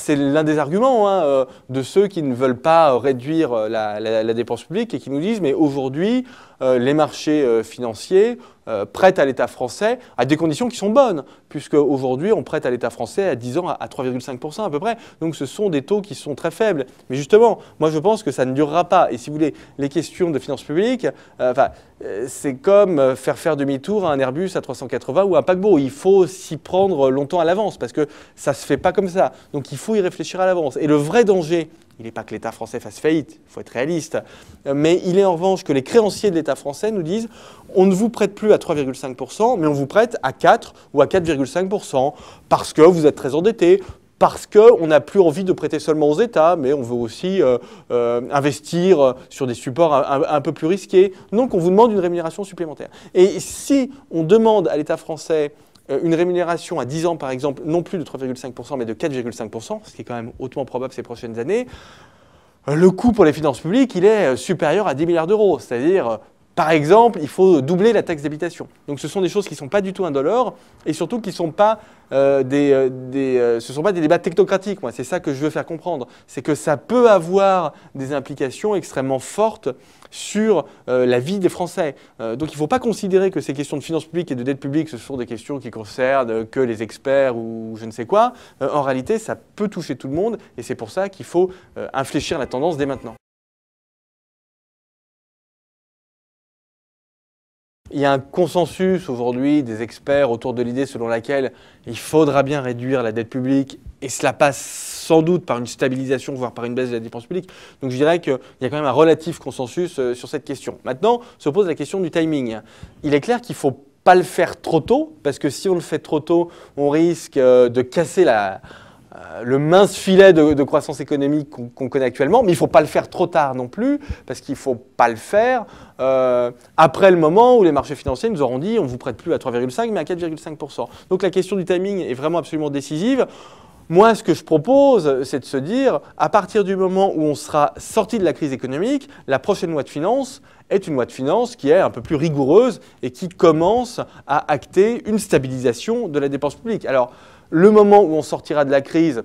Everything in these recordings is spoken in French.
C'est l'un des arguments de ceux qui ne veulent pas réduire la dépense publique et qui nous disent mais aujourd'hui, les marchés financiers prêtent à l'État français à des conditions qui sont bonnes, puisque aujourd'hui on prête à l'État français à 10 ans à 3,5% à peu près. Donc ce sont des taux qui sont très faibles. Mais justement, moi je pense que ça ne durera pas. Et si vous voulez, les questions de finances publiques, c'est comme faire demi-tour à un Airbus A380 ou un paquebot. Il faut s'y prendre longtemps à l'avance parce que ça ne se fait pas comme ça. Donc il faut y réfléchir à l'avance. Et le vrai danger, il n'est pas que l'État français fasse faillite, il faut être réaliste, mais il est en revanche que les créanciers de l'État français nous disent on ne vous prête plus à 3,5%, mais on vous prête à 4 ou à 4,5% parce que vous êtes très endetté, parce qu'on n'a plus envie de prêter seulement aux États, mais on veut aussi investir sur des supports un peu plus risqués. Donc on vous demande une rémunération supplémentaire. Et si on demande à l'État français une rémunération à 10 ans, par exemple, non plus de 3,5%, mais de 4,5%, ce qui est quand même hautement probable ces prochaines années, le coût pour les finances publiques, il est supérieur à 10 milliards d'euros. C'est-à-dire, par exemple, il faut doubler la taxe d'habitation. Donc ce sont des choses qui ne sont pas du tout indolores et surtout qui ne sont pas ce sont pas des débats technocratiques. Moi, c'est ça que je veux faire comprendre. C'est que ça peut avoir des implications extrêmement fortes sur la vie des Français. Donc il ne faut pas considérer que ces questions de finances publiques et de dette publique, ce sont des questions qui concernent que les experts ou je ne sais quoi. En réalité, ça peut toucher tout le monde et c'est pour ça qu'il faut infléchir la tendance dès maintenant. Il y a un consensus aujourd'hui des experts autour de l'idée selon laquelle il faudra bien réduire la dette publique et cela passe sans doute par une stabilisation, voire par une baisse de la dépense publique. Donc je dirais qu'il y a quand même un relatif consensus sur cette question. Maintenant, se pose la question du timing. Il est clair qu'il ne faut pas le faire trop tôt, parce que si on le fait trop tôt, on risque de casser le mince filet de croissance économique qu'on connaît actuellement, mais il ne faut pas le faire trop tard non plus, parce qu'il ne faut pas le faire après le moment où les marchés financiers nous auront dit on ne vous prête plus à 3,5 mais à 4,5%. Donc la question du timing est vraiment absolument décisive. Moi, ce que je propose, c'est de se dire, à partir du moment où on sera sorti de la crise économique, la prochaine loi de finances est une loi de finances qui est un peu plus rigoureuse et qui commence à acter une stabilisation de la dépense publique. Alors, le moment où on sortira de la crise,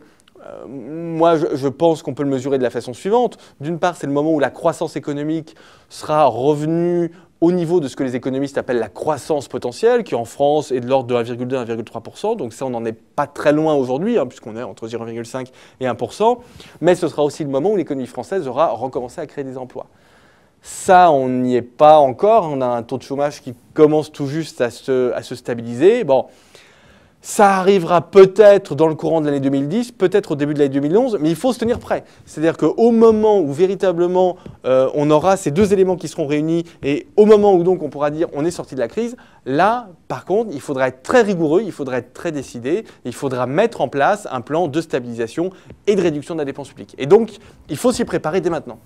moi, je pense qu'on peut le mesurer de la façon suivante. D'une part, c'est le moment où la croissance économique sera revenue au niveau de ce que les économistes appellent la croissance potentielle, qui en France est de l'ordre de 1,2 à 1,3%. Donc ça, on n'en est pas très loin aujourd'hui, puisqu'on est entre 0,5 et 1%. Mais ce sera aussi le moment où l'économie française aura recommencé à créer des emplois. Ça, on n'y est pas encore. On a un taux de chômage qui commence tout juste à se stabiliser. Bon. Ça arrivera peut-être dans le courant de l'année 2010, peut-être au début de l'année 2011, mais il faut se tenir prêt. C'est-à-dire qu'au moment où véritablement on aura ces deux éléments qui seront réunis et au moment où donc on pourra dire on est sorti de la crise, là par contre il faudra être très rigoureux, il faudra être très décidé, il faudra mettre en place un plan de stabilisation et de réduction de la dépense publique. Et donc il faut s'y préparer dès maintenant.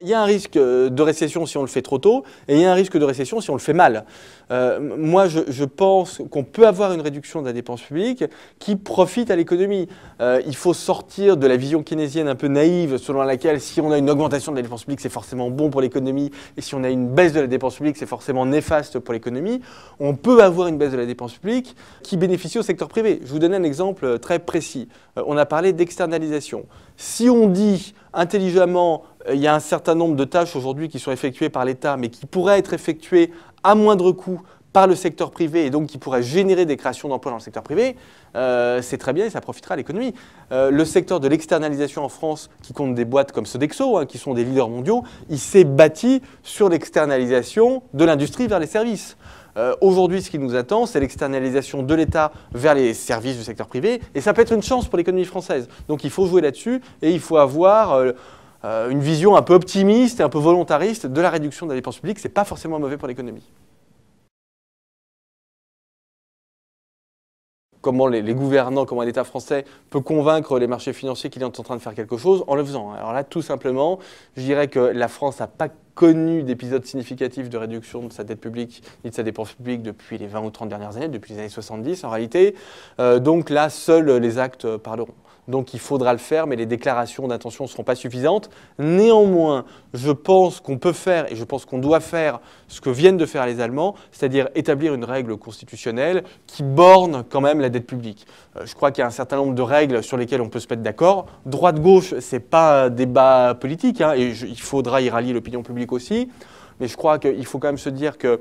Il y a un risque de récession si on le fait trop tôt et il y a un risque de récession si on le fait mal. Moi, je pense qu'on peut avoir une réduction de la dépense publique qui profite à l'économie. Il faut sortir de la vision keynésienne un peu naïve selon laquelle si on a une augmentation de la dépense publique, c'est forcément bon pour l'économie et si on a une baisse de la dépense publique, c'est forcément néfaste pour l'économie. On peut avoir une baisse de la dépense publique qui bénéficie au secteur privé. Je vous donne un exemple très précis. On a parlé d'externalisation. Si on dit intelligemment, il y a un certain nombre de tâches aujourd'hui qui sont effectuées par l'État, mais qui pourraient être effectuées à moindre coût par le secteur privé et donc qui pourraient générer des créations d'emplois dans le secteur privé, c'est très bien et ça profitera à l'économie. Le secteur de l'externalisation en France, qui compte des boîtes comme Sodexo, qui sont des leaders mondiaux, il s'est bâti sur l'externalisation de l'industrie vers les services. Aujourd'hui, ce qui nous attend, c'est l'externalisation de l'État vers les services du secteur privé. Et ça peut être une chance pour l'économie française. Donc il faut jouer là-dessus et il faut avoir une vision un peu optimiste et un peu volontariste de la réduction de la dépense publique. Ce n'est pas forcément mauvais pour l'économie. Comment les gouvernants, comment l'État français peut convaincre les marchés financiers qu'il est en train de faire quelque chose en le faisant. Alors là, tout simplement, je dirais que la France n'a pas connu d'épisode significatif de réduction de sa dette publique ni de sa dépense publique depuis les 20 ou 30 dernières années, depuis les années 70 en réalité. Donc là, seuls les actes parleront. Donc il faudra le faire, mais les déclarations d'intention ne seront pas suffisantes. Néanmoins, je pense qu'on peut faire et je pense qu'on doit faire ce que viennent de faire les Allemands, c'est-à-dire établir une règle constitutionnelle qui borne quand même la dette publique. Je crois qu'il y a un certain nombre de règles sur lesquelles on peut se mettre d'accord. Droite-gauche, ce n'est pas un débat politique, hein, et il faudra y rallier l'opinion publique aussi. Mais je crois qu'il faut quand même se dire que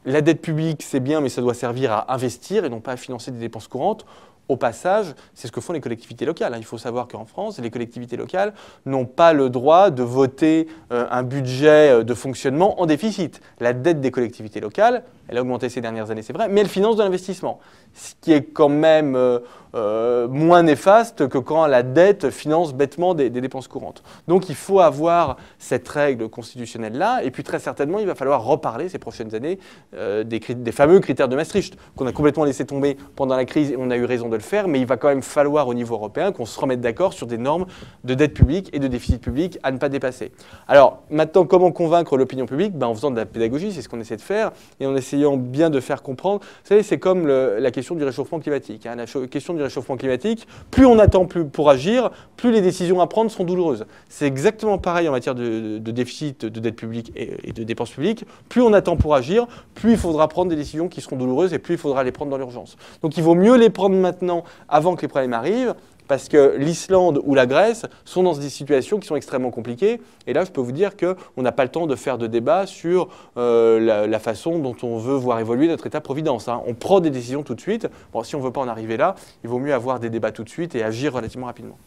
la dette publique, c'est bien, mais ça doit servir à investir et non pas à financer des dépenses courantes. Au passage, c'est ce que font les collectivités locales. Il faut savoir qu'en France, les collectivités locales n'ont pas le droit de voter un budget de fonctionnement en déficit. La dette des collectivités locales, elle a augmenté ces dernières années, c'est vrai, mais elle finance de l'investissement. Ce qui est quand même moins néfaste que quand la dette finance bêtement des dépenses courantes. Donc il faut avoir cette règle constitutionnelle-là, et puis très certainement, il va falloir reparler ces prochaines années des fameux critères de Maastricht, qu'on a complètement laissé tomber pendant la crise, et on a eu raison de le faire, mais il va quand même falloir au niveau européen qu'on se remette d'accord sur des normes de dette publique et de déficit public à ne pas dépasser. Alors maintenant, comment convaincre l'opinion publique? En faisant de la pédagogie, c'est ce qu'on essaie de faire, et en essayant bien de faire comprendre. Vous savez, c'est comme la question du réchauffement climatique. La question du réchauffement climatique, plus on attend pour agir, plus les décisions à prendre sont douloureuses. C'est exactement pareil en matière de déficit, de dette publique et de dépenses publiques. Plus on attend pour agir, plus il faudra prendre des décisions qui seront douloureuses et plus il faudra les prendre dans l'urgence. Donc il vaut mieux les prendre maintenant avant que les problèmes arrivent, parce que l'Islande ou la Grèce sont dans des situations qui sont extrêmement compliquées. Et là, je peux vous dire qu'on n'a pas le temps de faire de débat sur la façon dont on veut voir évoluer notre État-providence. On prend des décisions tout de suite. Bon, si on ne veut pas en arriver là, il vaut mieux avoir des débats tout de suite et agir relativement rapidement.